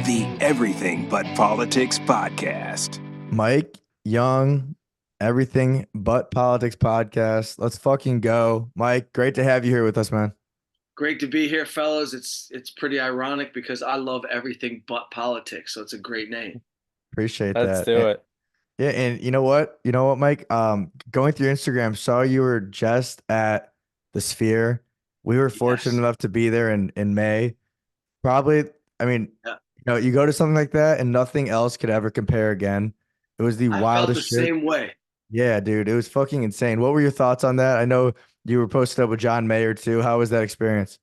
the Everything But Politics podcast. Mike Young, Everything But Politics podcast. Let's fucking go. Mike, great to have you here with us, man. Great to be here, fellas. It's pretty ironic because I love everything but politics, so it's a great name. Appreciate Let's that. do it. Yeah, and you know what? You know what, Mike? Going through Instagram, saw you were just at the Sphere. We were fortunate Yes. enough to be there in May. Probably, I mean, Yeah. you go to something like that and nothing else could ever compare again. It was the I felt the wildest shit. same way. Yeah, dude, it was fucking insane. What were your thoughts on that? I know you were posted up with John Mayer too. How was that experience?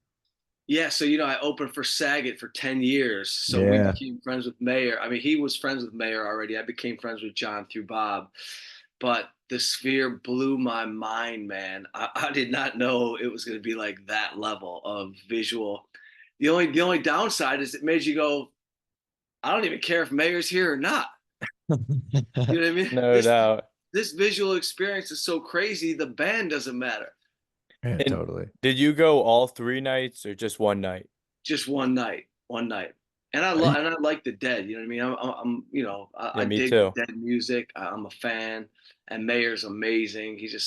Yeah, so I opened for Saget for 10 years. So we Yeah. became friends with Mayer. I mean, he was friends with Mayer already. I became friends with John through Bob. But the Sphere blew my mind, man. I did not know it was going to be like that level of visual. The only downside is it made you go, I don't even care if Mayer's here or not. You know what I mean? No doubt. This visual experience is so crazy, the band doesn't matter. Yeah, And totally. Did you go all 3 nights or just one night? Just one night. And I like the Dead. You know what I mean? I Me dig too. Dead music. I'm a fan, and Mayer's amazing. He's just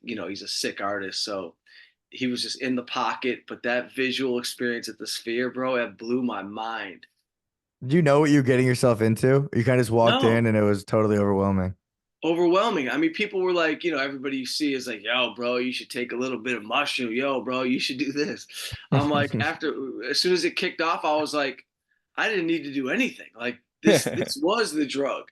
he's a sick artist. So he was just in the pocket. But that visual experience at the Sphere, bro, it blew my mind. Did you know what you were getting yourself into? You kind of just walked No, in and it was totally overwhelming. overwhelming. I mean, people were like, everybody you see is like, yo, bro, you should take a little bit of mushroom. Yo, bro, you should do this. I'm like, as soon as it kicked off, I was like, I didn't need to do anything. Like this was the drug.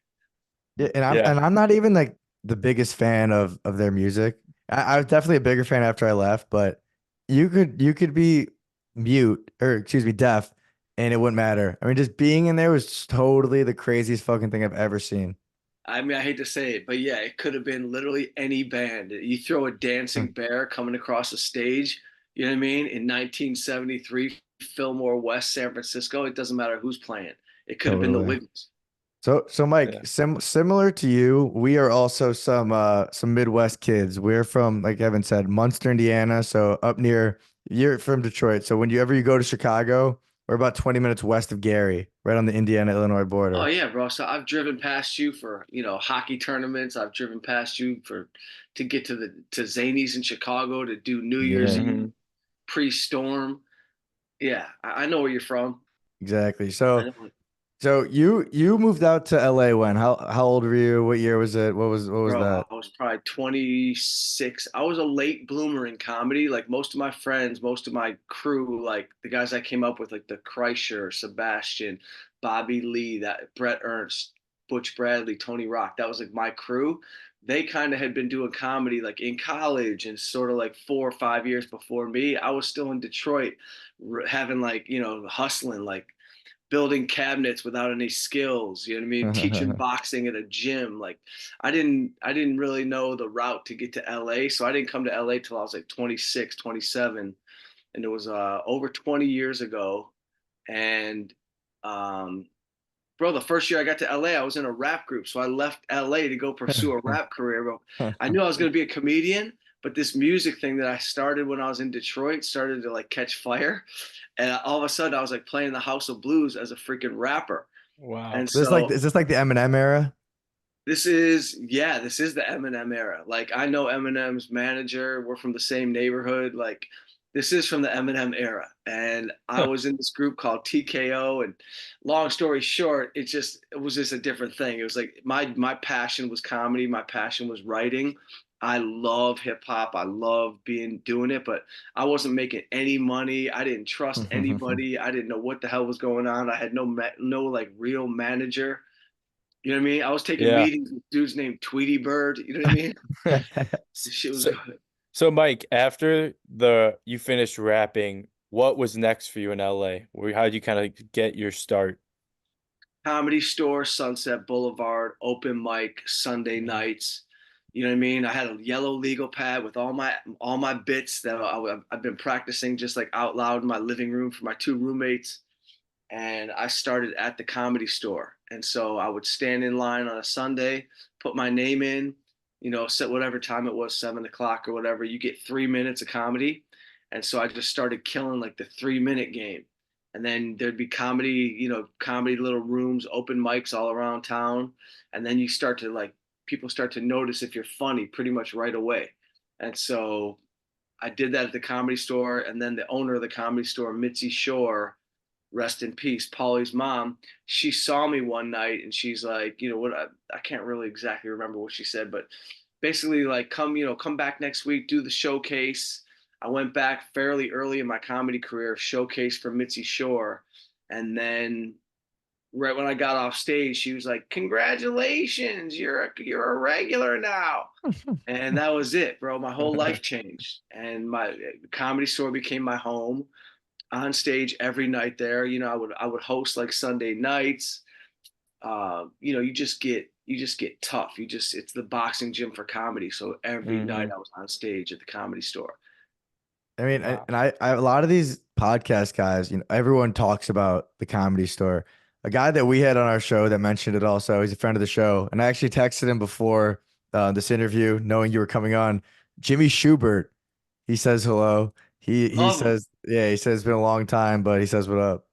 Yeah, Yeah. I'm not even like the biggest fan of their music. I was definitely a bigger fan after I left, but you could be mute or excuse me, deaf, and it wouldn't matter. I mean, just being in there was totally the craziest fucking thing I've ever seen. I mean, I hate to say it, but yeah, it could have been literally any band. You throw a dancing bear coming across the stage, you know what I mean? In 1973, Fillmore West, San Francisco, it doesn't matter who's playing. It could have been the Totally. Wiggles. So Mike, Yeah. similar to you, we are also some Midwest kids. We're from, like Evan said, Munster, Indiana. So up near, you're from Detroit. So whenever you go to Chicago, we're about 20 minutes west of Gary, right on the Indiana-Illinois Oh border. yeah, bro. So I've driven past you for, hockey tournaments. I've driven past you to get to Zanies in Chicago to do New Year's Yeah, Eve Mhm. pre-storm. Yeah, I know where you're from. exactly. I So know. so you moved out to LA when? How old were you? What year was it? What was Bro, that? I was probably 26. I was a late bloomer in comedy. Like most of my friends, most of my crew, like the guys I came up with, like the Kreischer, Sebastian, Bobby Lee, that Brett Ernst, Butch Bradley, Tony Rock. That was like my crew. They kind of had been doing comedy like in college and sort of like 4 or 5 years before me. I was still in Detroit, having like, hustling, like building cabinets without any skills, you know what I mean? Teaching boxing at a gym. Like I didn't really know the route to get to LA. So I didn't come to LA till I was like 26, 27. And it was over 20 years ago. And um bro, the first year I got to LA, I was in a rap group. So I left LA to go pursue a rap career. Bro. I knew I was gonna be a comedian, but this music thing that I started when I was in Detroit started to like catch fire. And all of a sudden I was like playing the House of Blues as a freaking rapper. Wow. And so Is this like the Eminem era? this is the Eminem era. Like I know Eminem's manager. We're from the same neighborhood. Like this is from the Eminem era. And I was in this group called TKO. And long story short, it was just a different thing. It was like my passion was comedy. My passion was writing. I love hip hop. I love doing it, but I wasn't making any money. I didn't trust anybody. I didn't know what the hell was going on. I had no like real manager. You know what I mean? I was taking Yeah. meetings with dudes named Tweety Bird. You know what I mean? This shit was So, good. so Mike, after you finished rapping, what was next for you in LA? How did you kind of get your start? Comedy Store, Sunset Boulevard, open mic, Sunday Mhm. nights. You know what I mean? I had a yellow legal pad with all my bits that I've been practicing just like out loud in my living room for my two roommates. And I started at the Comedy Store. And so I would stand in line on a Sunday, put my name in, set whatever time it was, 7 o'clock or whatever. You get 3 minutes of comedy. And so I just started killing like the 3 minute game. And then there'd be comedy, comedy little rooms, open mics all around town. And then you start to like, people start to notice if you're funny pretty much right away. And so I did that at the Comedy Store. And then the owner of the Comedy Store, Mitzi Shore, rest in peace, Paulie's mom, she saw me one night and she's like, what, I can't really exactly remember what she said, but basically like, come back next week, do the showcase. I went back fairly early in my comedy career, showcase for Mitzi Shore. And then right when I got off stage, she was like, congratulations, you're a regular now. And that was it, bro. My whole life changed. And my Comedy Store became my home, on stage every night there. I would host like Sunday nights. You just get tough. It's the boxing gym for comedy. So every night I was on stage at the Comedy Store. I mean, Wow. and I a lot of these podcast guys, everyone talks about the Comedy Store. A guy that we had on our show that mentioned it also, he's a friend of the show, and I actually texted him before this interview, knowing you were coming on. Jimmy Schubert, he says hello. He Love him. says, yeah, he says it's been a long time, but he says what up.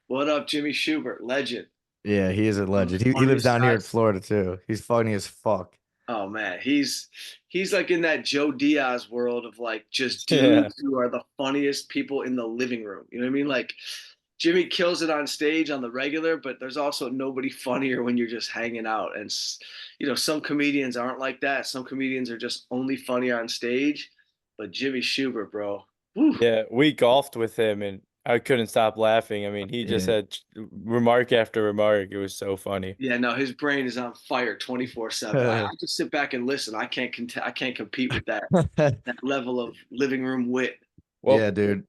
What up, Jimmy Schubert? Legend. Yeah, he is a One of the legend. He lives funniest down here in guys. Florida too. He's funny as fuck. Oh man, he's like in that Joe Diaz world of like just Yeah. dudes who are the funniest people in the living room. You know what I mean? Like Jimmy kills it on stage on the regular, but there's also nobody funnier when you're just hanging out. And some comedians aren't like that. Some comedians are just only funny on stage. But Jimmy Schubert, bro, whew. Yeah, we golfed with him and I couldn't stop laughing. I mean, he just Yeah. had remark after remark. It was so funny. Yeah, no, his brain is on fire 24/7. I just sit back and listen. I can't compete with that level of living room wit. Yeah, Well, dude.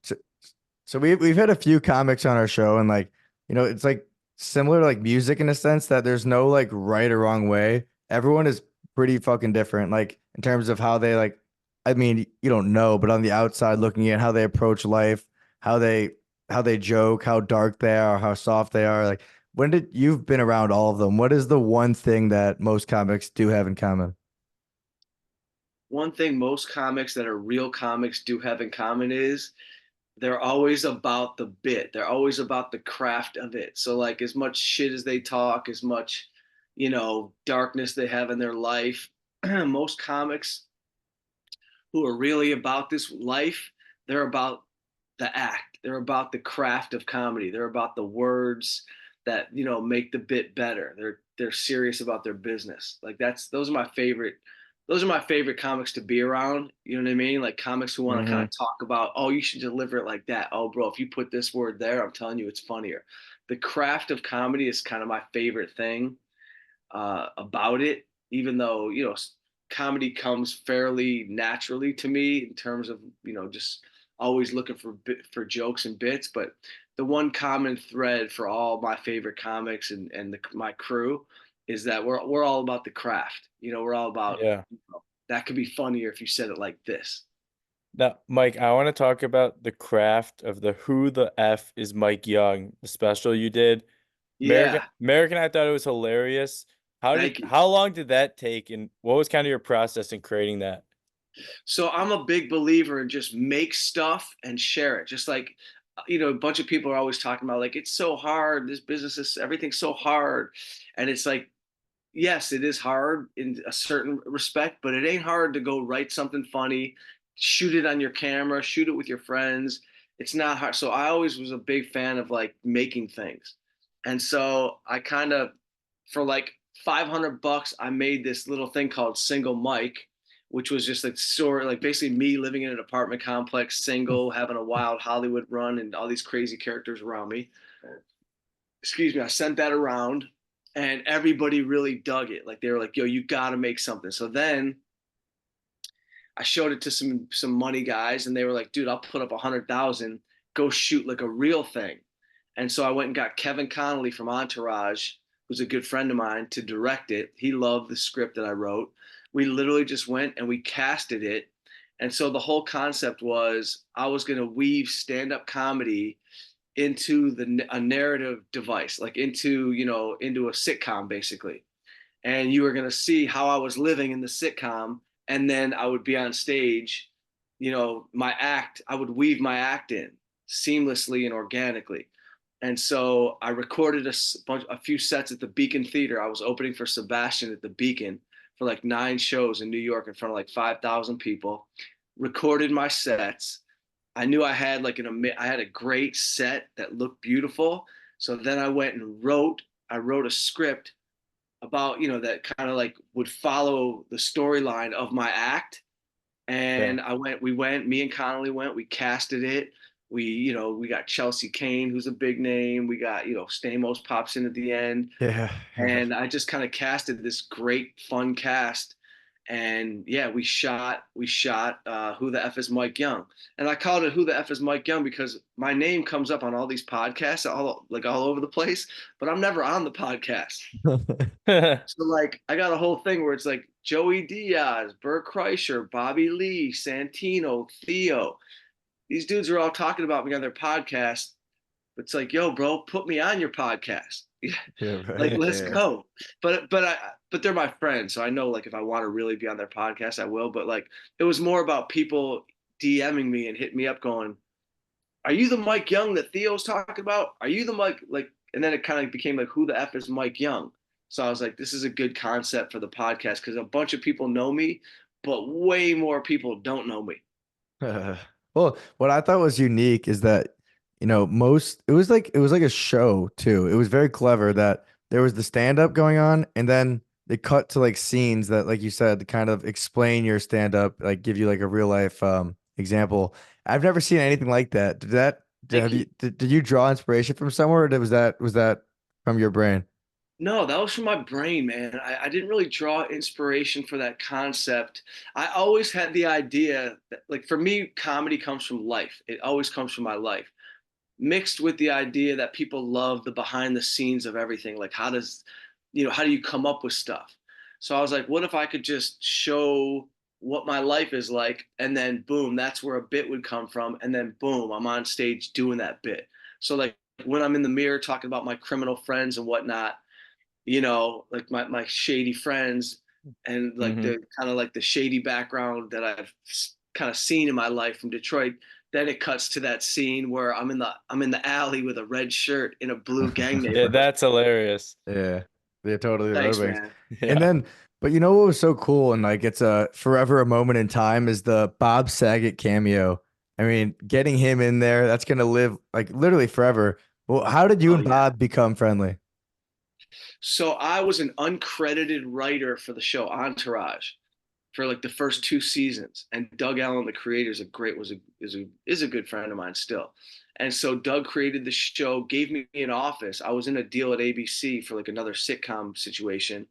So we've had a few comics on our show, and like, it's like similar to like music in a sense that there's no like right or wrong way. Everyone is pretty fucking different, like in terms of how they like. I mean, you don't know, but on the outside looking in, how they approach life, how they how they joke, how dark they are, how soft they are. Like, you've been around all of them? What is the one thing that most comics do have in common? One thing most comics that are real comics do have in common is they're always about the bit. They're always about the craft of it. So like as much shit as they talk, as much, darkness they have in their life, most comics who are really about this life, they're about the act. They're about the craft of comedy. They're about the words that, make the bit better. They're serious about their business. Like those are my favorite comics to be around. You know what I mean? Like comics who want to kind mhm. of talk about, oh, you should deliver it like that. Oh, bro, if you put this word there, I'm telling you, it's funnier. The craft of comedy is kind of my favorite thing about it, even though, comedy comes fairly naturally to me in terms of, just always looking for jokes and bits. But the one common thread for all my favorite comics and my crew is that we're all about the craft. We're all about, Yeah. that could be funnier if you said it like this. Now, Mike, I want to talk about the craft of the Who the F is Mike Young, the special you did. Yeah, American, I thought it was hilarious. thank you. How long did that take and what was kind of your process in creating that? So I'm a big believer in just make stuff and share it. Just like, a bunch of people are always talking about like, it's so hard. This business is everything's so hard. And it's like, yes, it is hard in a certain respect, but it ain't hard to go write something funny, shoot it on your camera, shoot it with your friends. It's not hard. So I always was a big fan of like making things. And so I kind of, for like $500, I made this little thing called Single Mike, which was just like sort of like basically me living in an apartment complex, single, having a wild Hollywood run and all these crazy characters around me. Excuse me. I sent that around and everybody really dug it. Like they were like, yo, you got to make something. So then I showed it to some money guys and they were like, dude, I'll put up 100,000, go shoot like a real thing. And so I went and got Kevin Connolly from Entourage, who's a good friend of mine, to direct it. He loved the script that I wrote. We literally just went and we casted it. And so the whole concept was I was going to weave stand-up comedy into a narrative device, like into a sitcom basically. And you were going to see how I was living in the sitcom, and then I would be on stage, my act, I would weave my act in seamlessly and organically. And so I recorded a few sets at the Beacon Theater. I was opening for Sebastian at the Beacon for like 9 shows in New York in front of like 5,000 people. Recorded my sets. I knew I had I had a great set that looked beautiful. So then I went and I wrote a script about, that kind of like would follow the storyline of my act. Yeah. And me and Connolly went, we casted it. We got Chelsea Kane, who's a big name. We got, Stamos pops in at the end. Yeah. And I just kind of casted this great fun cast. And yeah, we shot Who the F is Mike Young. And I called it Who the F is Mike Young because my name comes up on all these podcasts, all over the place, but I'm never on the podcast. So like I got a whole thing where it's like Joey Diaz, Bert Kreischer, Bobby Lee, Santino, Theo. These dudes are all talking about me on their podcast. It's like, yo, bro, put me on your podcast. Yeah, Like, right. let's Yeah. go. But they're my friends, so I know like if I want to really be on their podcast, I will. But like, it was more about people DMing me and hitting me up, going, "Are you the Mike Young that Theo's talking about? Are you the Mike like?" And then it kind of became like, "Who the F is Mike Young?" So I was like, "This is a good concept for the podcast because a bunch of people know me, but way more people don't know me." Well, what I thought was unique is that, it was like a show too. It was very clever that there was the stand up going on and then they cut to like scenes that, like you said, to kind of explain your stand up, like give you like a real life example. I've never seen anything like that. Thank you. Did you draw inspiration from somewhere, or was that from your brain? No, that was from my brain, man. I didn't really draw inspiration for that concept. I always had the idea that, like, for me, comedy comes from life. It always comes from my life, mixed with the idea that people love the behind the scenes of everything. Like, how do you come up with stuff? So I was like, what if I could just show what my life is like, and then boom, that's where a bit would come from, and then boom, I'm on stage doing that bit. So like when I'm in the mirror talking about my criminal friends and whatnot, like my shady friends and like Hmm. the kind of like the shady background that I've kind of seen in my life from Detroit. Then it cuts to that scene where I'm in the alley with a red shirt in a blue gang Yeah, neighborhood. that's hilarious. Yeah, yeah, totally. That Thanks, makes. man. And Yeah. then, but you know what was so cool and like it's a forever a moment in time is the Bob Saget cameo. I mean, getting him in there, that's gonna live like literally forever. Well, how did you Oh and yeah. Bob become friendly? So I was an uncredited writer for the show Entourage for like the first 2 seasons, and Doug Allen, the creator, is a great was a is a good friend of mine still. And so Doug created the show, gave me an office. I was in a deal at ABC for like another sitcom situation,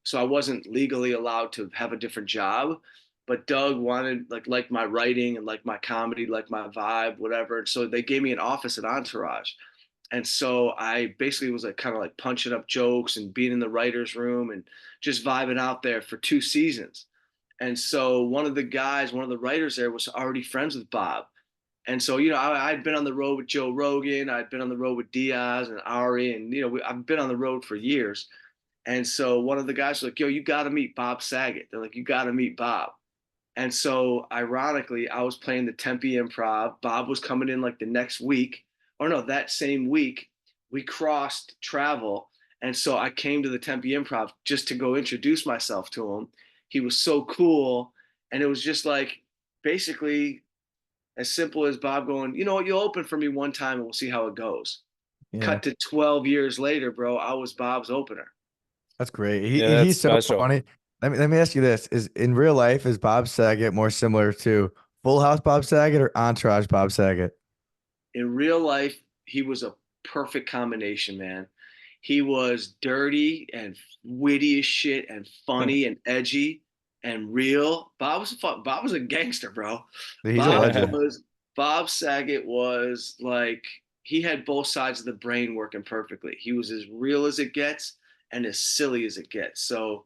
so I wasn't legally allowed to have a different job. But Doug wanted like my writing and like my comedy, like my vibe, whatever. And so they gave me an office at Entourage. And so I basically was like kind of like punching up jokes and being in the writer's room and just vibing out there for 2 seasons. And so one of the writers there was already friends with Bob. And so, I'd been on the road with Joe Rogan. I'd been on the road with Diaz and Ari. And, I've been on the road for years. And so one of the guys was like, yo, you got to meet Bob Saget. They're like, you got to meet Bob. And so, ironically, I was playing the Tempe Improv. Bob was coming in like the next week, or no, that same week. We crossed travel, and so I came to the Tempe Improv just to go introduce myself to him. He was so cool, and it was just like basically as simple as Bob going, you know what, you'll open for me one time, and we'll see how it goes. Yeah, Cut to 12 years later, bro. I was Bob's opener. that's great. Yeah, And that's he's so special. funny. Let me ask you this: Is in real life is Bob Saget more similar to Full House Bob Saget or Entourage Bob Saget? In real life, he was a perfect combination, man. He was dirty and witty as shit and funny and edgy and real. Bob was a gangster, bro. He's a Bob legend. Yeah. was Bob Saget was like he had both sides of the brain working perfectly. He was as real as it gets and as silly as it gets. So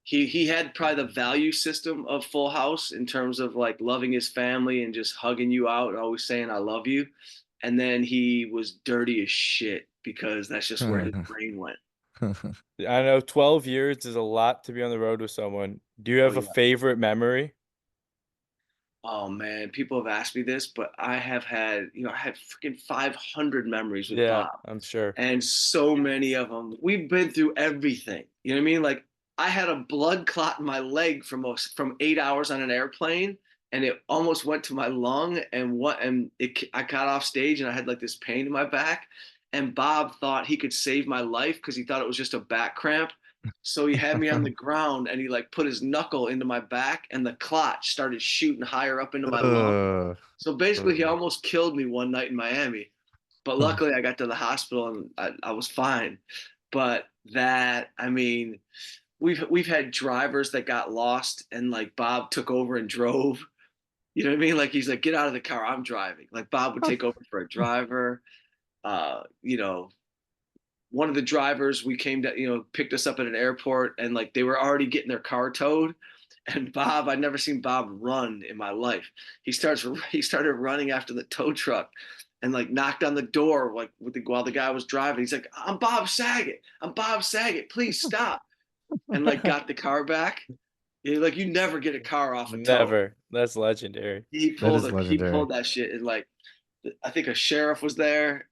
he had probably the value system of Full House in terms of like loving his family and just hugging you out and always saying I love you. And then he was dirty as shit because that's just where his brain went. I know 12 years is a lot to be on the road with someone. Do you Oh have a yeah. favorite memory? Oh man, people have asked me this, but I have had, I had freaking 500 memories with Yeah, Bob, I'm sure. and so many of them. We've been through everything. You know what I mean? Like I had a blood clot in my leg from 8 hours on an airplane, and it almost went to my lung. I got off stage and I had like this pain in my back, and Bob thought he could save my life because he thought it was just a back cramp. So he had me on the ground and he like put his knuckle into my back and the clot started shooting higher up into my lung. Ugh. So basically, he Ugh. almost killed me one night in Miami. But luckily, I got to the hospital and I was fine. But I mean, we've had drivers that got lost and like Bob took over and drove. You know what I mean? Like he's like, get out of the car, I'm driving. Like Bob would take over for a driver. You know, one of the drivers we came to, picked us up at an airport and like they were already getting their car towed. And Bob, I'd never seen Bob run in my life. He started running after the tow truck and like knocked on the door like while the guy was driving. He's like, I'm Bob Saget. I'm Bob Saget. Please stop. And like got the car back. Like you never get a car off a tow. Never. That's legendary. That is He legendary. pulled that shit and like I think a sheriff was there.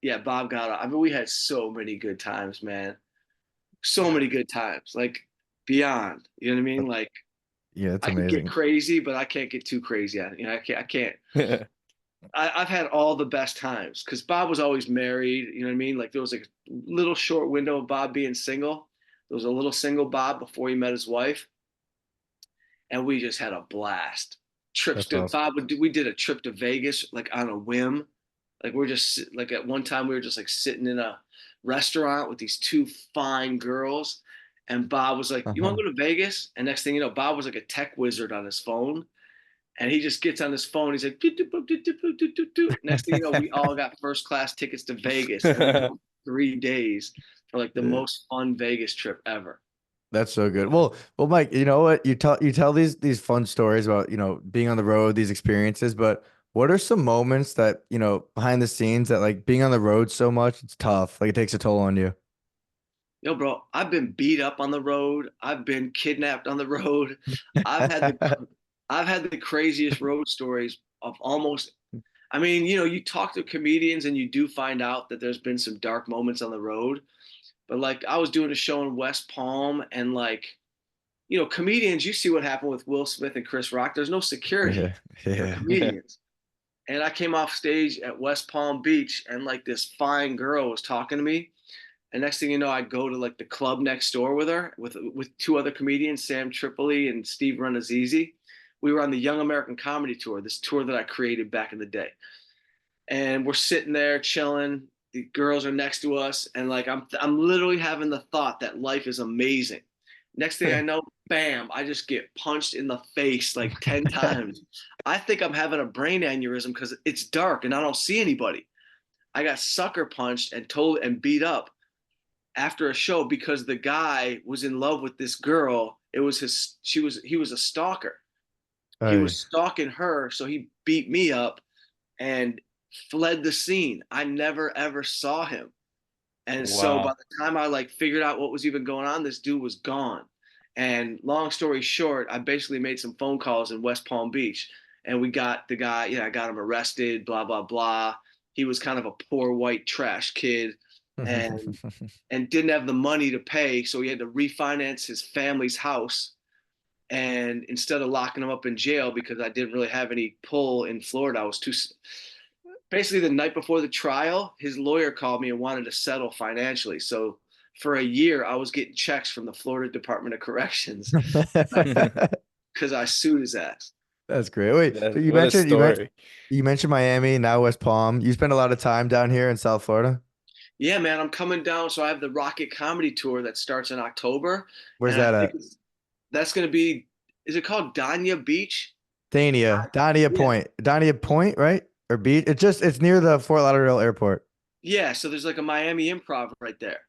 Yeah, Bob got it. I mean, we had so many good times, man. So many good times. Like beyond. You know what I mean? Like Yeah, it's I could get amazing. crazy, but I can't get too crazy. I can't. I've had all the best times because Bob was always married. You know what I mean? Like there was like a little short window of Bob being single. There was a little single Bob before he met his wife, and we just had a blast. Trips That's to awesome. Bob would do. We did a trip to Vegas like on a whim. Like we're just like at one time we were just like sitting in a restaurant with these two fine girls, and Bob was like, "You want Uh-huh. to go to Vegas?" And next thing you know, Bob was like a tech wizard on his phone, and he just gets on his phone. He's like, "Doot, doot, doot, doot, doot, doot, doot, doot." Next thing you know, we all got first class tickets to Vegas, and we drove 3 days for like the Yeah. most fun Vegas trip ever. That's so good. Well, Mike, you know what? You tell these fun stories about, being on the road, these experiences, but what are some moments that, behind the scenes that like being on the road so much, it's tough. Like it takes a toll on you. Yo, bro, I've been beat up on the road. I've been kidnapped on the road. I've had the I've had the craziest road stories of almost. I mean, you talk to comedians and you do find out that there's been some dark moments on the road. But like I was doing a show in West Palm and like, comedians, you see what happened with Will Smith and Chris Rock. There's no Yeah. security for Yeah. comedians. And I came off stage at West Palm Beach and like this fine girl was talking to me. And next thing you know, I go to like the club next door with her, with two other comedians, Sam Tripoli and Steve Renazizi. We were on the Young American Comedy Tour, this tour that I created back in the day. And we're sitting there chilling. The girls are next to us, and like I'm literally having the thought that life is amazing. Next thing I know, bam, I just get punched in the face like 10 times. I think I'm having a brain aneurysm because it's dark and I don't see anybody. I got sucker punched and told and beat up after a show because the guy was in love with this girl. It was he was a stalker. He Hey. was stalking her, so he beat me up and fled the scene. I never ever saw him. And so by Wow. the time I like figured out what was even going on, this dude was gone. And long story short, I basically made some phone calls in West Palm Beach and we got the guy, I got him arrested, blah, blah, blah. He was kind of a poor white trash kid and didn't have the money to pay, so he had to refinance his family's house. And instead of locking him up in jail because I didn't really have any pull in Florida, I was too. Basically, the night before the trial, his lawyer called me and wanted to settle financially. So for a year, I was getting checks from the Florida Department of Corrections because I sued his ass. That's great. Wait, so you What a mentioned you mentioned story. you mentioned Miami, now West Palm. You spend a lot of time down here in South Florida. Yeah, man, I'm coming down. So I have the Rocket Comedy Tour that starts in October, Where's and I that think at? that's going to be. Is it called Dania Beach? Dania Yeah, Point. Dania Point, right? Or beach. It's near the Fort Lauderdale airport. yeah. So there's like a Miami Improv right there.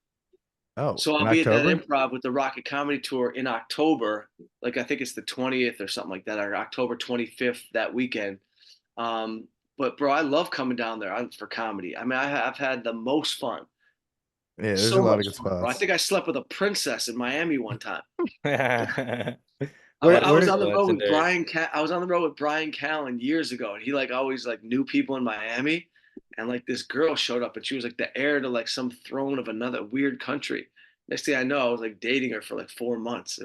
Oh, So in I'll be at that October? improv with the Rocket Comedy Tour in October. Like I think it's the 20th or something like that, or October 25th that weekend. Um, but bro, I love coming down there for comedy. I mean, I've had the most fun, Yeah, there's a so lot of much good fun, bro. I spots. think I slept with a princess in Miami one time. I Where was did on the road with Legendary. I was on the road with Brian Callen years ago, and he like always like knew people in Miami, and like this girl showed up, and she was like the heir to like some throne of another weird country. Next thing I know, I was like dating her for like 4 months.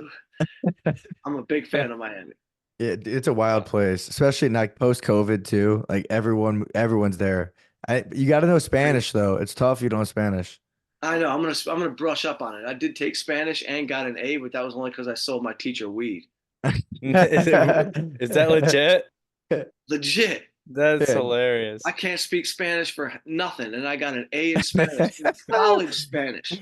I'm a big fan of Miami. it's a wild place, especially in like post COVID too. Like everyone's there. You got to know Spanish though. It's tough if you don't know Spanish. I know. I'm gonna brush up on it. I did take Spanish and got an A, but that was only because I sold my teacher weed. Is that legit? Legit. That's Yeah, I hilarious. can't speak Spanish for nothing, and I got an A in Spanish, in college Spanish,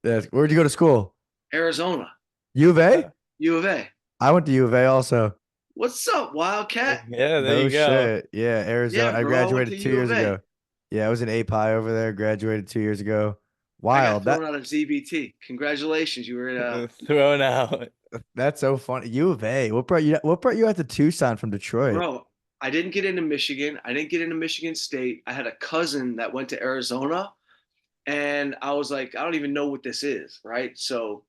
Where'd you go to school? Arizona, U of A? U of A. I went to U of A also. What's up, Wildcat? Yeah, there No you go. shit. Yeah, Yeah, Arizona. I bro. I went to graduated two U years of A. ago. Yeah, I was an A Pi over there. Graduated 2 years ago. I got Wild. thrown out of ZBT. Congratulations, you were Thrown out. That's so funny. U of A. What brought you out to Tucson from Detroit? bro. I didn't get into Michigan. I didn't get into Michigan State. I had a cousin that went to Arizona, and I was like, I don't even know what this is, right? So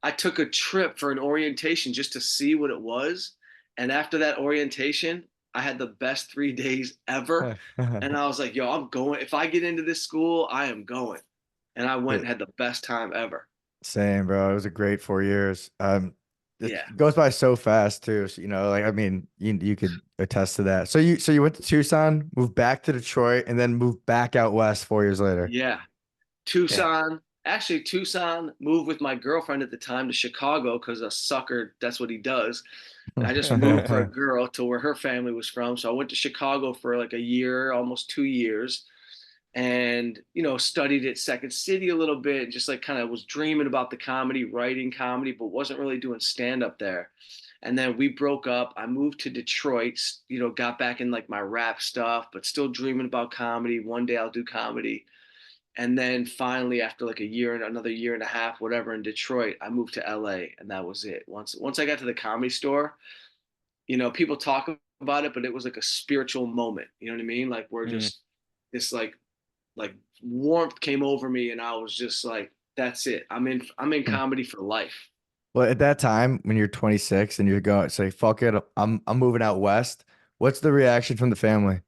I took a trip for an orientation just to see what it was. And after that orientation, I had the best 3 days ever. And I was like, yo, I'm going. If I get into this school, I am going. And I went and had the best time ever. Same, bro. It was a great 4 years. It Yeah. goes by so fast too. So, like I mean, you could attest to that. So you went to Tucson, moved back to Detroit, and then moved back out west 4 years later. Yeah. Yeah. Tucson, moved with my girlfriend at the time to Chicago because a sucker, that's what he does. And I just moved for a girl to where her family was from. So I went to Chicago for like a year, almost 2 years, and studied at Second City a little bit, just like kind of was dreaming about the comedy, writing comedy, but wasn't really doing stand up there. And then we broke up. I moved to Detroit, got back in like my rap stuff, but still dreaming about comedy. One day I'll do comedy. And then finally, after like a year and another year and a half, whatever, in Detroit, I moved to LA, and that was it. Once I got to the Comedy Store, people talk about it, but it was like a spiritual moment. You know what I mean? Like we're Mm. just this like warmth came over me, and I was just like, that's it. I'm in comedy for life. Well, at that time, when you're 26 and you're going, say, fuck it, I'm moving out west. What's the reaction from the family?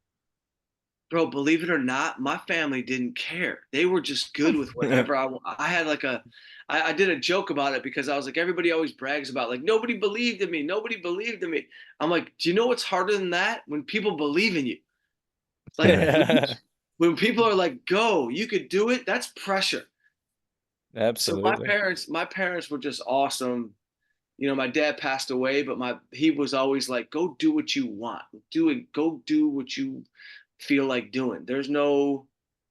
Bro, believe it or not, my family didn't care. They were just good with whatever I had like I did a joke about it because I was like, everybody always brags about like, nobody believed in me. Nobody believed in me. I'm like, do you know what's harder than that? When people believe in you. Like when people are like, go, you could do it. That's pressure. So my Absolutely. parents, my parents were just awesome. My dad passed away, but he was always like, go do what you want. Do it, go do what you feel like doing.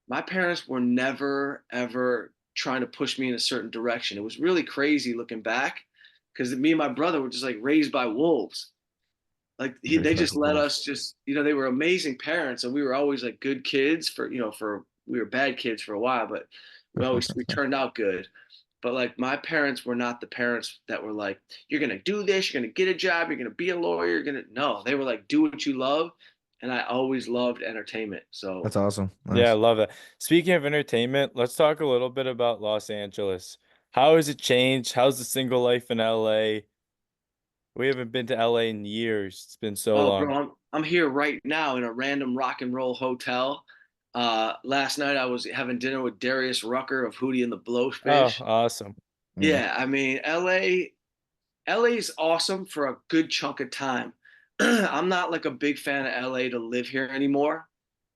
My parents were never ever trying to push me in a certain direction. It was really crazy looking back because me and my brother were just like raised by wolves. Like Raised they by just let wolves. us they were amazing parents, and we were always like good kids for we were bad kids for a while, but we turned out good. But like my parents were not the parents that were like, you're gonna do this, you're gonna get a job, you're gonna be a lawyer, no, they were like, do what you love. And I always loved entertainment. So That's awesome. Yeah, I Nice. love that. Speaking of entertainment, let's talk a little bit about Los Angeles. How has it changed? How's the single life in LA? We haven't been to LA in years. It's been so oh long. bro, I'm here right now in a random rock and roll hotel. Last night I was having dinner with Darius Rucker of Hootie and the Oh, Blowfish. awesome. Mm. Yeah, I mean LA's awesome for a good chunk of time. I'm not like a big fan of LA to live here anymore.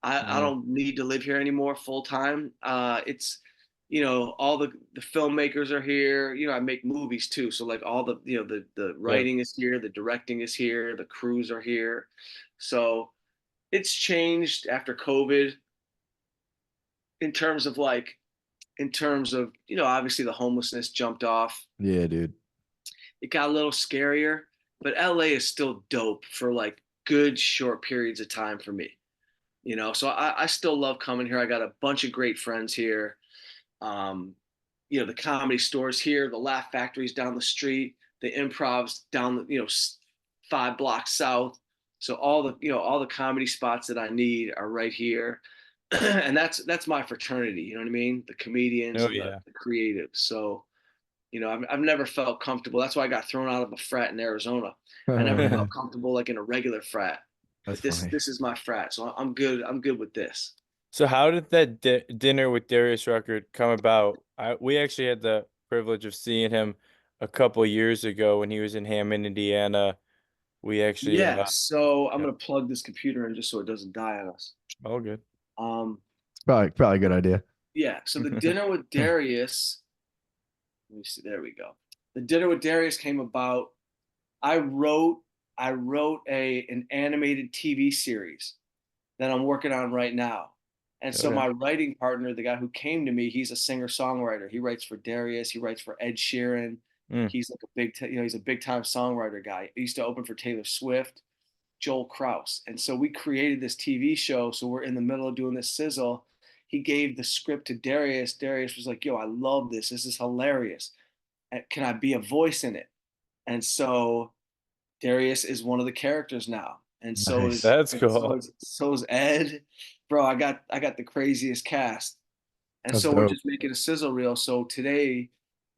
I Mm. don't need to live here anymore full time. It's all the filmmakers are here. I make movies too, so like all the Yep. writing is here, the directing is here, the crews are here. So it's changed after COVID in terms of obviously the homelessness jumped off. Yeah, dude. It got a little scarier, but LA is still dope for like good short periods of time for me. So I still love coming here. I got a bunch of great friends here. Um, the comedy stores here, the Laugh Factory's down the street, the Improv's down the 5 blocks south. So all the comedy spots that I need are right here. And that's my fraternity, you know what I mean? The comedians Oh and the, yeah. the creatives. So You know, I've never felt comfortable. That's why I got thrown out of a frat in Arizona. I never felt comfortable like in a regular frat. That's But this funny. this is my frat, so I'm good. I'm good with this. So how did that dinner with Darius Rucker come about? We actually had the privilege of seeing him a couple years ago when he was in Hammond, Indiana. We actually, Yeah, so I'm yeah, gonna plug this computer in just so it doesn't die on us. all good. Um, Probably a good idea. yeah, so the dinner with Darius, let me see, there we go. The dinner with Darius came about. I wrote I wrote a an animated TV series that I'm working on right now. And so Okay. my writing partner, the guy who came to me, he's a singer-songwriter. He writes for Darius, he writes for Ed Sheeran. Mm. He's like a he's a big time songwriter guy. He used to open for Taylor Swift, Joel Kraus. And so we created this TV show. So we're in the middle of doing this sizzle. He gave the script to Darius. Darius was like, "Yo, I love this. This is hilarious. Can I be a voice in it?" And so Darius is one of the characters now, and Nice. That's cool. so is Ed. Bro, I got the craziest cast, and That's so we're dope. just making a sizzle reel. So today,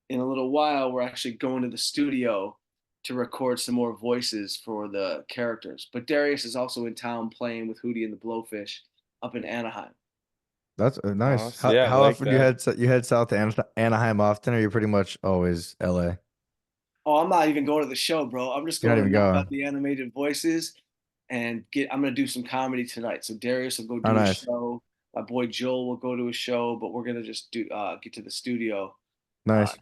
in a little while, we're actually going to the studio to record some more voices for the characters. But Darius is also in town playing with Hootie and the Blowfish up in Anaheim. That's nice. Awesome. Yeah, I How like often that. you head south to Anaheim often, or you pretty much always LA? Oh, I'm not even going to the show, bro. I'm just You're not going to even knock out going. the animated voices and I'm gonna do some comedy tonight. So Darius will go Oh, do a nice, show. My boy Joel will go to a show, but we're gonna just do get to the studio nice.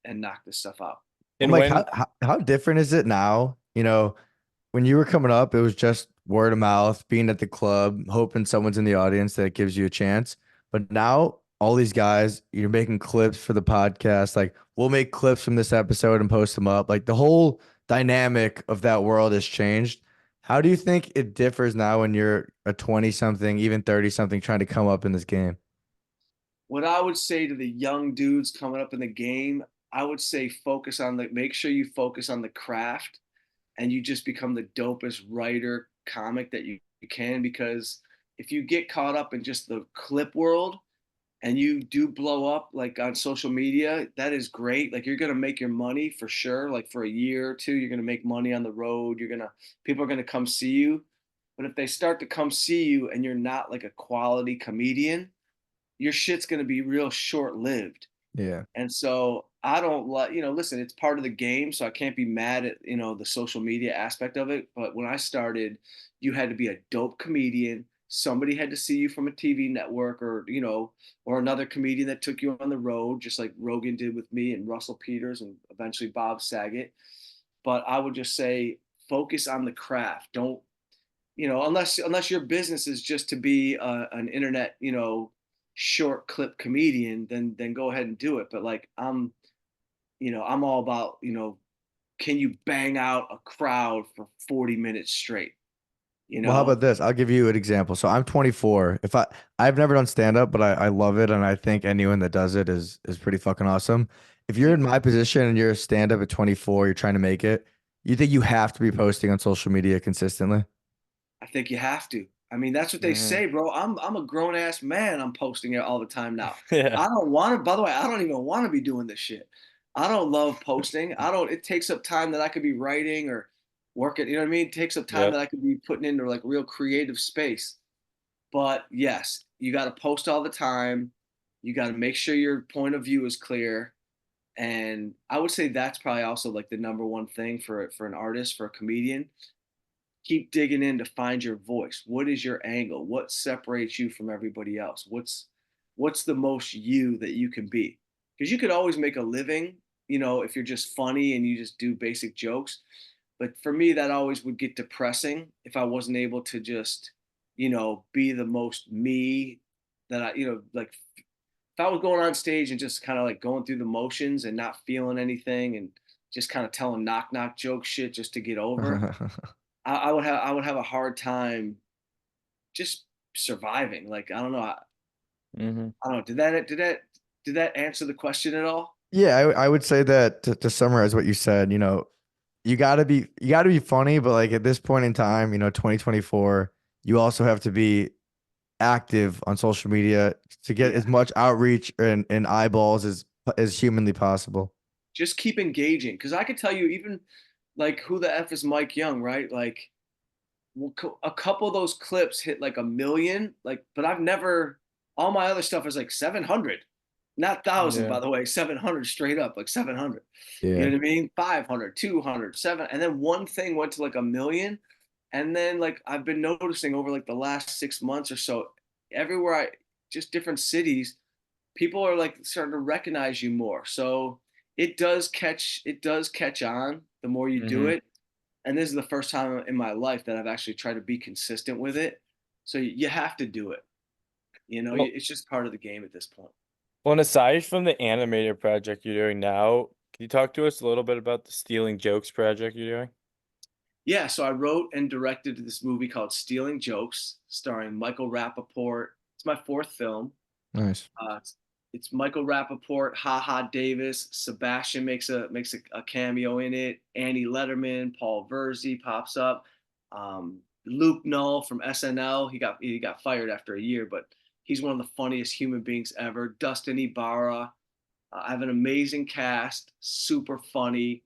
and knock this stuff out. Well, And Mike, when, how different is it now? When you were coming up, it was just word of mouth, being at the club, hoping someone's in the audience that gives you a chance. But now, all these guys, you're making clips for the podcast. Like, we'll make clips from this episode and post them up. Like, the whole dynamic of that world has changed. How do you think it differs now when you're a 20 something, even 30 something, trying to come up in this game? What I would say to the young dudes coming up in the game, I would say make sure you focus on the craft and you just become the dopest writer comic that you can, because if you get caught up in just the clip world and you do blow up like on social media, that is great. Like you're gonna make your money for sure. Like for a year or two, you're gonna make money on the road. People are gonna come see you. But if they start to come see you and you're not like a quality comedian, your shit's gonna be real short lived. Yeah. And so I don't like, listen, it's part of the game. So I can't be mad at, the social media aspect of it. But when I started, you had to be a dope comedian. Somebody had to see you from a TV network or another comedian that took you on the road, just like Rogan did with me and Russell Peters and eventually Bob Saget. But I would just say focus on the craft. Don't, unless your business is just to be an internet, short clip comedian, then go ahead and do it. But like I'm all about, can you bang out a crowd for 40 minutes straight? You Well, how know, about this? I'll give you an example. So I'm 24. I've never done stand up, but I love it, and I think anyone that does it is pretty fucking awesome. If you're yeah, in my position and you're a stand up at 24, you're trying to make it, you think you have to be posting on social media consistently? I think you have to. I mean, that's what they Mhm. say, bro. I'm a grown ass man. I'm posting it all the time now. Yeah, I don't want to, by the way, I don't even want to be doing this shit. I don't love posting. It takes up time that I could be writing or working, you know what I mean? It takes up time yep. that I could be putting into like real creative space. But yes, you got to post all the time. You got to make sure your point of view is clear. And I would say that's probably also like the number one thing for an artist, for a comedian. Keep digging in to find your voice. What is your angle? What separates you from everybody else? What's the most you that you can be? Because you could always make a living, if you're just funny and you just do basic jokes. But for me, that always would get depressing if I wasn't able to just, be the most me that like if I was going on stage and just kind of like going through the motions and not feeling anything and just kind of telling knock knock joke shit just to get over, I would have a hard time just surviving. Like I don't know, Hmm. I don't know. Did that answer the question at all? Yeah, I would say that to summarize what you said, you gotta be funny, but like at this point in time, 2024, you also have to be active on social media to get Yeah, as much outreach and eyeballs as humanly possible. just keep engaging. Because I could tell you, even like, who the F is Mike Young, right? Like, well, a couple of those clips hit like 1 million, like, but I've never, all my other stuff is like 700, not 1,000, Yeah. by the way, 700 straight up, like 700. You Yeah. know what I mean? 500, 200, 7. And then one thing went to like 1 million. And then, like, I've been noticing over like the last 6 months or so, everywhere just different cities, people are like starting to recognize you more. So it does catch on the more you do Hmm. it. And this is the first time in my life that I've actually tried to be consistent with it. So you have to do it. Well, It's just part of the game at this point. well, and aside from the animated project you're doing now, can you talk to us a little bit about the Stealing Jokes project you're doing? Yeah, so I wrote and directed this movie called Stealing Jokes, starring Michael Rappaport. It's my fourth film. Nice. It's Michael Rappaport, Ha Ha Davis, Sebastian makes a cameo in it. Annie Letterman, Paul Verzi pops up. Luke Null from SNL. He got fired after a year, but he's one of the funniest human beings ever. Dustin Ibarra. I have an amazing cast, super funny.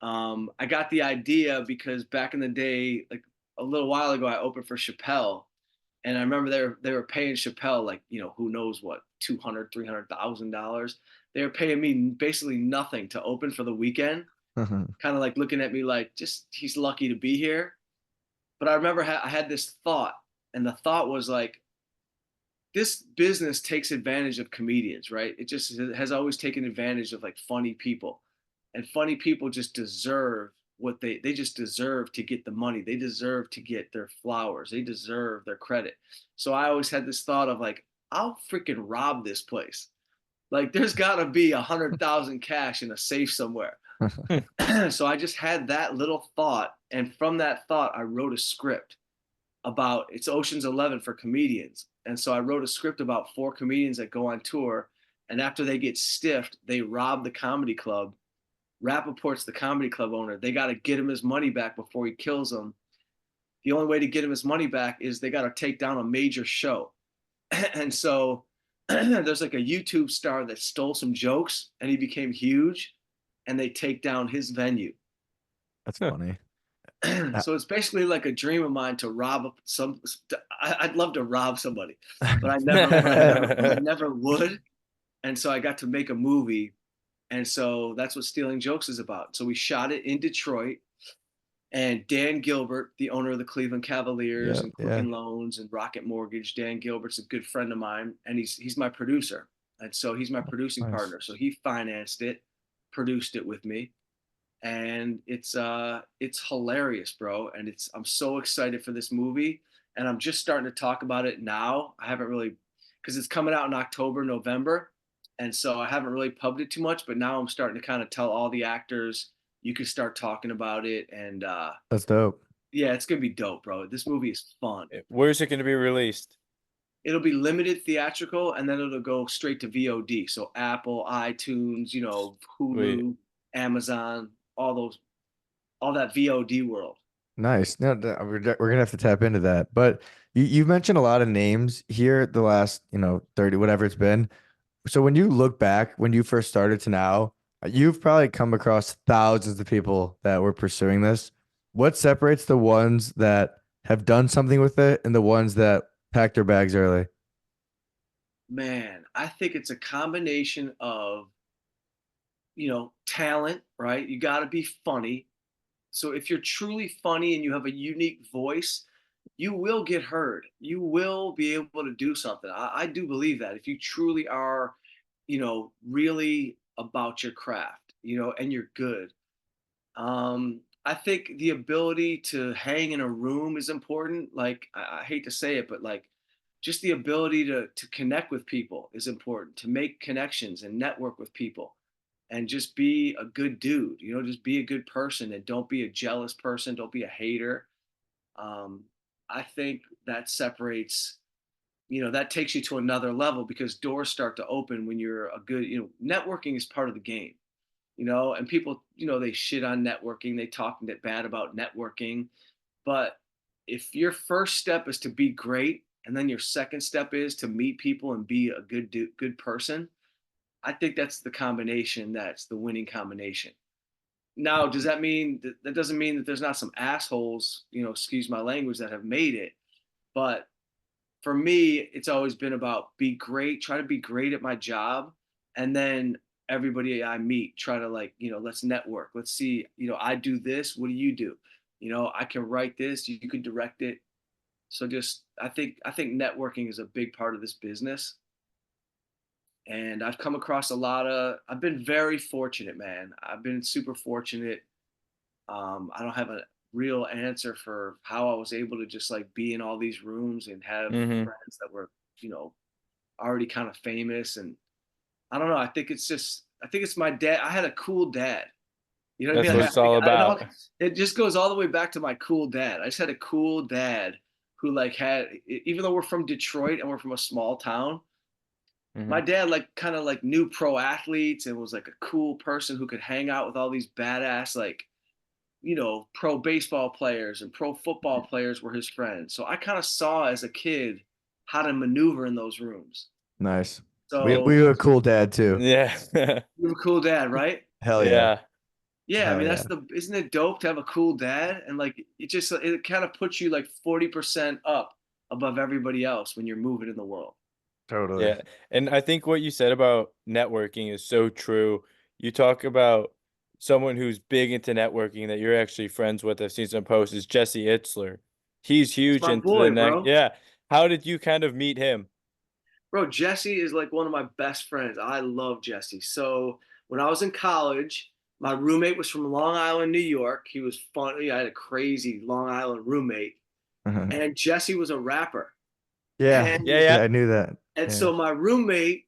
I got the idea because back in the day, like a little while ago, I opened for Chappelle, and I remember they were paying Chappelle, like, who knows what, 200, $300,000. They were paying me basically nothing to open for the weekend, kind of like looking at me like, just, he's lucky to be here. But I remember I had this thought, and the thought was like, this business takes advantage of comedians, right? It just has always taken advantage of like funny people, and funny people just deserve what they just deserve to get the money. They deserve to get their flowers. They deserve their credit. So I always had this thought of like, I'll freaking rob this place. Like, there's got to be 100,000 cash in a safe somewhere. So I just had that little thought, and from that thought, I wrote a script about, it's Ocean's 11 for comedians. And so I wrote a script about four comedians that go on tour. And after they get stiffed, they rob the comedy club. Rappaport's the comedy club owner. They got to get him his money back before he kills them. The only way to get him his money back is they got to take down a major show. And so there's like a YouTube star that stole some jokes and he became huge, and they take down his venue. That's funny. So it's basically like a dream of mine to rob some. I'd love to rob somebody, but I never would. And so I got to make a movie, and so that's what Stealing Jokes is about. So we shot it in Detroit, and Dan Gilbert, the owner of the Cleveland Cavaliers Yeah, and yeah. Quicken Loans and Rocket Mortgage, Dan Gilbert's a good friend of mine, and he's my producer, and so he's my producing Nice. partner. So he financed it, produced it with me, and it's hilarious, bro. And I'm so excited for this movie, and I'm just starting to talk about it now. I haven't really, because it's coming out in October, November, and so I haven't really pubbed it too much. But now I'm starting to kind of tell all the actors, you can start talking about it, and That's dope. yeah, it's gonna be dope, bro. This movie is fun. Where's it going to be released? It'll be limited theatrical, and then it'll go straight to VOD. So Apple, iTunes, Wait, Hulu, Amazon, all that VOD world. Nice. No, we're gonna have to tap into that. But you've mentioned a lot of names here the last, 30, whatever it's been. So when you look back, when you first started to now, you've probably come across thousands of people that were pursuing this. What separates the ones that have done something with it and the ones that packed their bags early? Man, I think it's a combination of, talent, right? You got to be funny. So if you're truly funny and you have a unique voice, you will get heard. You will be able to do something. I do believe that if you truly are, really about your craft, and you're good. I think the ability to hang in a room is important. Like, I hate to say it, but like, just the ability to connect with people is important. To make connections and network with people, and just be a good dude. Just be a good person, and don't be a jealous person. Don't be a hater. Um, I think that separates. That takes you to another level, because doors start to open when you're a good. Networking is part of the game. And people, they shit on networking, they talk bad about networking. But if your first step is to be great, and then your second step is to meet people and be a good person, I think that's the combination that's the winning combination. Now, does that mean that doesn't mean that there's not some assholes, excuse my language, that have made it, but for me, it's always been about be great, try to be great at my job, and then everybody I meet, try to like, let's network. Let's see, I do this, what do you do? I can write this, you can direct it. So just I think networking is a big part of this business. And I've come across I've been very fortunate, man. I've been super fortunate. I don't have a real answer for how I was able to just like be in all these rooms and have Mm-hmm. friends that were, already kind of famous. And I don't know. I think it's my dad. I had a cool dad. You know what I That's mean? what it's all about. It just goes all the way back to my cool dad. I just had a cool dad who like even though we're from Detroit and we're from a small town, Mm-hmm. my dad like kind of like knew pro athletes and was like a cool person who could hang out with all these badass like pro baseball players and pro football players were his friends. So I kind of saw as a kid how to maneuver in those rooms. Nice. We So were a cool dad too. Yeah. you have a cool dad, right? Hell yeah. Yeah. Yeah, I Hell mean yeah. isn't it dope to have a cool dad? And like it kind of puts you like 40% up above everybody else when you're moving in the world. Totally. Yeah. And I think what you said about networking is so true. You talk about someone who's big into networking that you're actually friends with. I've seen some posts is Jesse Itzler. He's It's huge my into the boy, neck. bro. Yeah. How did you kind of meet him? Bro, Jesse is like one of my best friends. I love Jesse. So when I was in college, my roommate was from Long Island, New York. He was funny. I had a crazy Long Island roommate, and Jesse was a rapper. Yeah. And Yeah, Yeah, yeah. I knew that. and Yeah. so my roommate,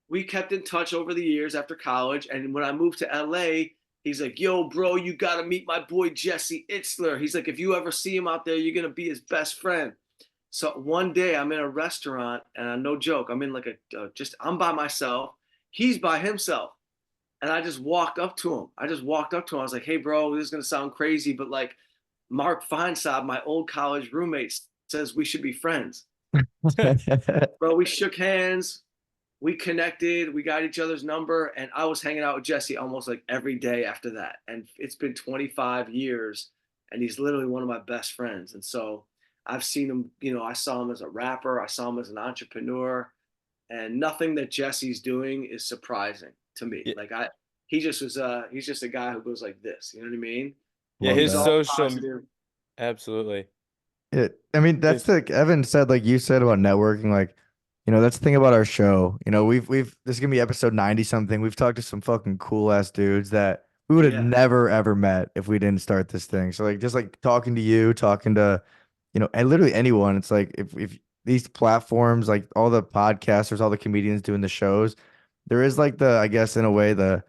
we kept in touch over the years after college. And when I moved to LA, he's like, "Yo, bro, you gotta meet my boy Jesse Itzler." He's like, "If you ever see him out there, you're gonna be his best friend." So one day I'm in a restaurant and no joke, I'm in like I'm by myself. He's by himself. And I just walked up to him. I was like, "Hey, bro, this is going to sound crazy, but like Mark Feinsod, my old college roommate, says we should be friends." Bro, we shook hands. We connected. We got each other's number. And I was hanging out with Jesse almost like every day after that. And it's been 25 years. And he's literally one of my best friends. And so I've seen him, I saw him as a rapper, I saw him as an entrepreneur. And nothing that Jesse's doing is surprising to me. Yeah, Like he's just a guy who goes like this. You know what I mean? yeah, Love He's his that. all social positive. absolutely. I mean, that's His, the Evan said, like you said about networking, like, that's the thing about our show. This is gonna be episode 90 something. We've talked to some fucking cool ass dudes that we would have Yeah, never ever met if we didn't start this thing. So like just like talking to you, talking to, and literally anyone, it's like if these platforms, like all the podcasters, all the comedians doing the shows, there is like I guess in a way the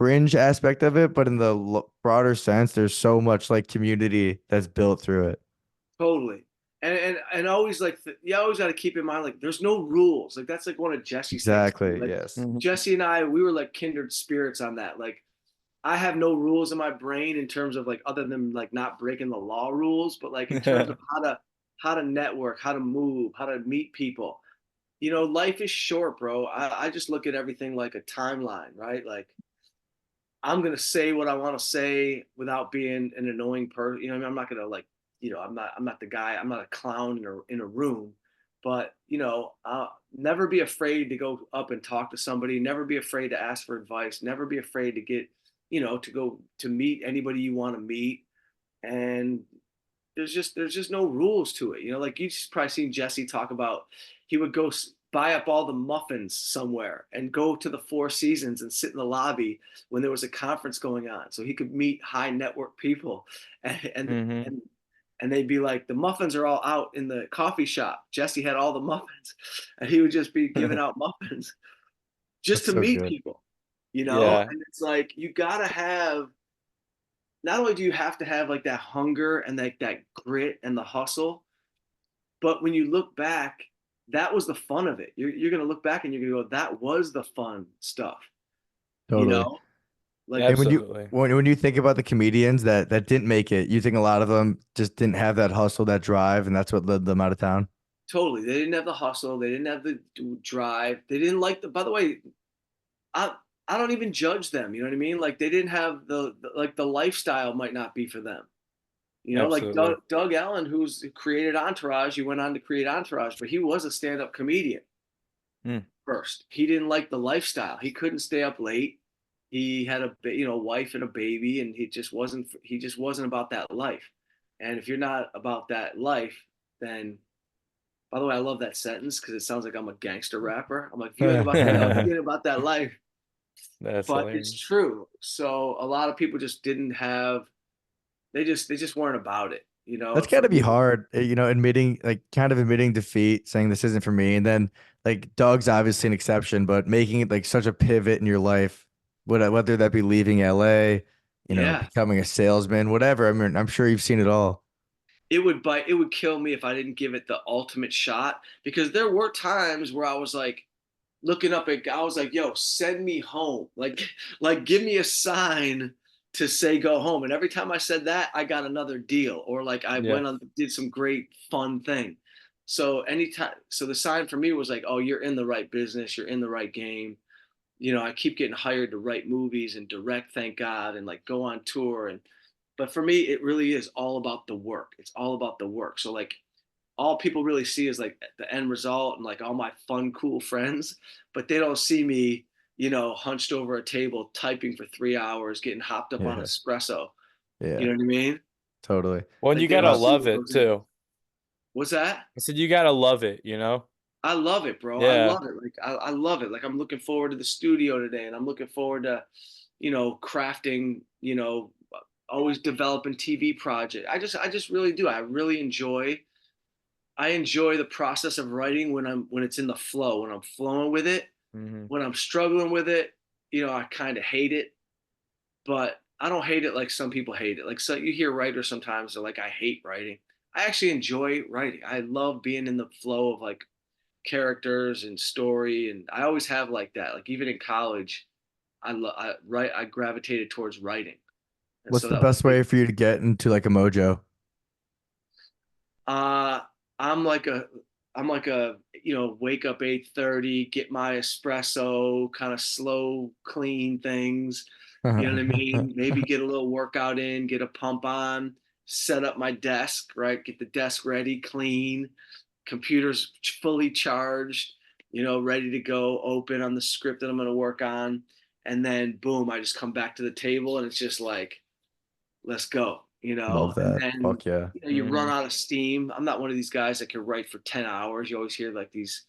cringe aspect of it, but in the broader sense, there's so much like community that's built through it. totally. And always like you always got to keep in mind like there's no rules. Like that's like one of Jesse's things. Exactly. Like Yes. Mhm. Jesse and I, we were like kindred spirits on that. Like I have no rules in my brain in terms of like other than like not breaking the law rules, but like in terms of how to network, how to move, how to meet people. Life is short, bro. I just look at everything like a timeline, right? Like I'm gonna say what I want to say without being an annoying person. I mean, I'm not gonna like, I'm not the guy. I'm not a clown in a room, but never be afraid to go up and talk to somebody. Never be afraid to ask for advice. Never be afraid to get, to go to meet anybody you want to meet. And there's just no rules to it. Like you've probably seen Jesse talk about he would go buy up all the muffins somewhere and go to the Four Seasons and sit in the lobby when there was a conference going on, so he could meet high network people, and and Mhm. and, and they'd be like, the muffins are all out in the coffee shop. Jesse had all the muffins, and he would just be giving out muffins just That's to so meet good. people, Yeah. and it's like you gotta have not only do you have to have like that hunger and that grit and the hustle, but when you look back, that was the fun of it. You're gonna look back and you're gonna go, that was the fun stuff, you Totally. know? Like And Absolutely. when you think about the comedians that didn't make it, you think a lot of them just didn't have that hustle, that drive, and that's what led them out of town. totally, they didn't have the hustle, they didn't have the drive, they didn't like the. By the way, I I don't even judge them. You know what I mean? Like they didn't have the lifestyle might not be for them. You know, like Absolutely. Doug Allen, who created Entourage, he went on to create Entourage, but he was a stand-up comedian Mm. first. He didn't like the lifestyle. He couldn't stay up late. He had a wife and a baby, and he just wasn't about that life. And if you're not about that life, then by the way, I love that sentence because it sounds like I'm a gangster rapper. I'm like, if you ain't about if you ain't about that life, That's but it's hilarious. true. So a lot of people just didn't have they just weren't about it. That's got For to be me, hard, admitting, like, kind of admitting defeat, saying this isn't for me, and then like Doug's obviously an exception, but making it like such a pivot in your life, whether that be leaving LA, yeah, becoming a salesman, whatever. I mean, I'm sure you've seen it all. it would kill me if I didn't give it the ultimate shot because there were times where I was like looking up at I was like, yo, send me home. Like give me a sign to say go home. And every time I said that, I got another deal. Or like I Yeah. went on did some great fun thing. So the sign for me was like, oh, you're in the right business, you're in the right game. I keep getting hired to write movies and direct, thank God, and like go on tour. But for me, it really is all about the work. It's all about the work. So like all people really see is like the end result and like all my fun, cool friends, but they don't see me, hunched over a table typing for 3 hours, getting hopped up on Yeah, espresso. You yeah, know what I mean? totally. Well, and Like you they gotta don't see love what it goes in. too. What's that? I said you gotta love it, you know? I love it, bro. I Yeah. love it. Like I love it. Like I'm looking forward to the studio today, and I'm looking forward to, crafting. Always developing TV project. I just really do. I enjoy the process of writing when it's in the flow, when I'm flowing with it. Hmm. When I'm struggling with it, I kind of hate it, but I don't hate it like some people hate it. Like so you hear writers sometimes they're like, I hate writing. I actually enjoy writing. I love being in the flow of like characters and story, and I always have like that. Like even in college, I gravitated towards writing, and What's so the that was a best big. way for you to get into like a mojo? Uh, I'm like a wake up 8:30, get my espresso, kind of slow, clean things. You know what I mean? Maybe get a little workout in, get a pump on, set up my desk, right? Get the desk ready, clean, computer's fully charged, ready to go, open on the script that I'm going to work on. And then boom, I just come back to the table and it's just like let's go, Love and that. then Fuck yeah. you run Hmm. out of steam. I'm not one of these guys that can write for 10 hours. You always hear like these,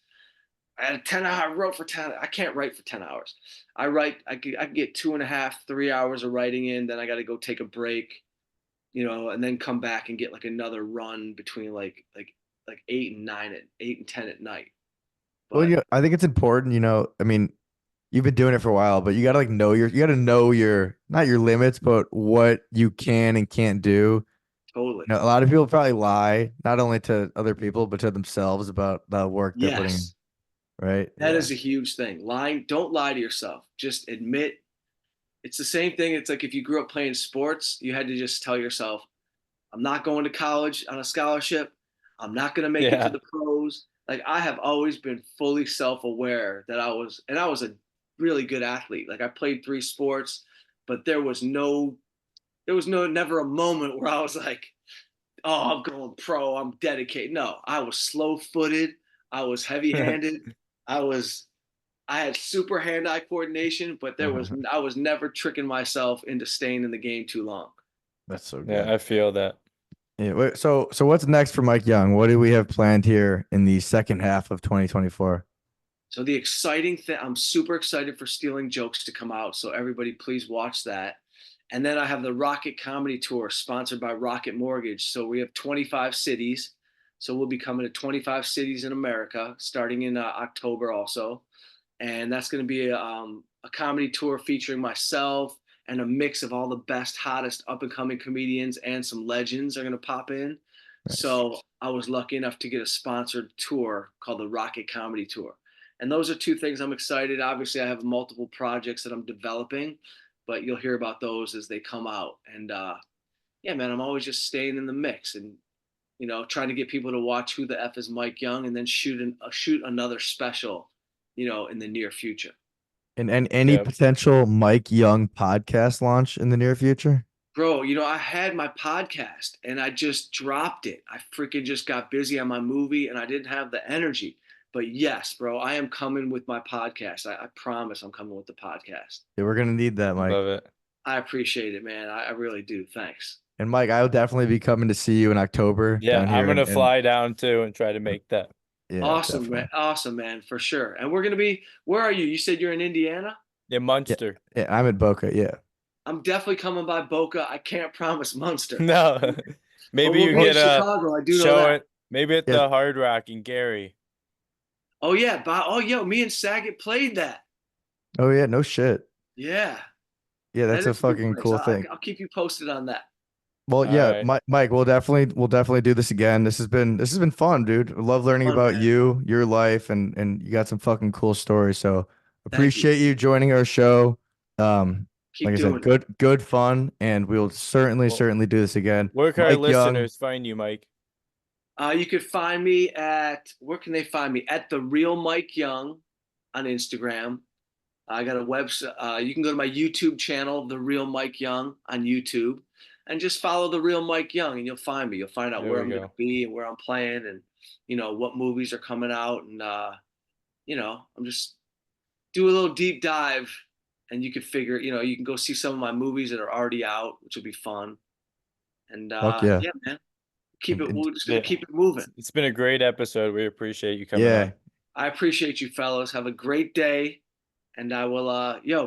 I had a 10 hour, I wrote for 10. I can't write for 10 hours. I can get 2.5, 3 hours of writing in. Then I got to go take a break, and then come back and get like another run between like 8 and 10 at night. Well, But I think it's important, I mean, you've been doing it for a while, but you gotta know your, not your limits, but what you can and can't do. totally. A lot of people probably lie, not only to other people, but to themselves about the work they're putting in, Yes, right? that Yeah. is a huge thing. Lying, don't lie to yourself. Just admit. It's the same thing. It's like if you grew up playing sports, you had to just tell yourself, I'm not going to college on a scholarship. I'm not going to make it to Yeah. the pros. Like I have always been fully self-aware that I was a really good athlete. Like I played 3 sports, but never a moment where I was like, oh, I'm going pro. I'm dedicated. No, I was slow-footed. I was heavy-handed. I was I had super hand-eye coordination, but I was never tricking myself into staying in the game too long. That's so Yeah, good. I feel that. Yeah. So what's next for Mike Young? What do we have planned here in the second half of 2024? So the exciting thing, I'm super excited for Stealing Jokes to come out. So everybody, please watch that. And then I have the Rocket Comedy Tour sponsored by Rocket Mortgage. So we have 25 cities. So we'll be coming to 25 cities in America starting in October also. And that's going to be a comedy tour featuring myself and a mix of all the best, hottest up and coming comedians and some legends are going to pop in. Nice. So I was lucky enough to get a sponsored tour called the Rocket Comedy Tour. And those are two things I'm excited. Obviously, I have multiple projects that I'm developing, but you'll hear about those as they come out. And yeah, man, I'm always just staying in the mix and trying to get people to watch Who the F is Mike Young, and then shoot another special, in the near future. And any Yep. potential Mike Young podcast launch in the near future? Bro, I had my podcast and I just dropped it. I freaking just got busy on my movie and I didn't have the energy. But yes, bro, I am coming with my podcast. I promise I'm coming with the podcast. Yeah, we're gonna need that, Mike. Love it. I appreciate it, man. I really do. Thanks. And Mike, I will definitely be coming to see you in October Yeah, down here. I'm gonna and fly down too and try to make that. yeah, Awesome, definitely. man. Awesome, man, for sure. And we're gonna be, where are you? You said you're in Indiana? Yeah, Munster. Yeah, I'm at Boca. Yeah. I'm definitely coming by Boca. I can't promise Munster. No, But maybe we'll you be in get a Chicago. I do know show that. it. Maybe at Yeah. the Hard Rock in Gary. Oh yeah, yo, me and Saget played that. Oh yeah, no shit. Yeah, Yeah, that's that a is good fucking place. cool thing. I'll keep you posted on that. Well, All yeah, right. Mike, we'll definitely do this again. This has been fun, dude. I love learning Fun, about man. you, your life, and you got some fucking cool stories. So Thank you. appreciate you joining our show. Keep Like I doing said, good fun, and we'll certainly Cool. certainly do this again. Where can our Mike Young, listeners find you, Mike? You could find me at, where can they find me? At The Real Mike Young on Instagram. I got a website. You can go to my YouTube channel, The Real Mike Young on YouTube, and just follow The Real Mike Young, and you'll find me. You'll find out There where we I'm going to go. be and where I'm playing, and what movies are coming out, and I'm just do a little deep dive, and you can figure. You can go see some of my movies that are already out, which will be fun. And fuck yeah, yeah, man, And we're just gonna Yeah. keep it moving. It's been a great episode. We appreciate you coming yeah. on. I appreciate you fellas. Have a great day. And I will,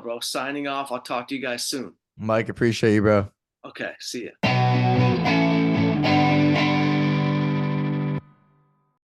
bro, signing off. I'll talk to you guys soon. Mike, appreciate you, bro. Okay, see ya.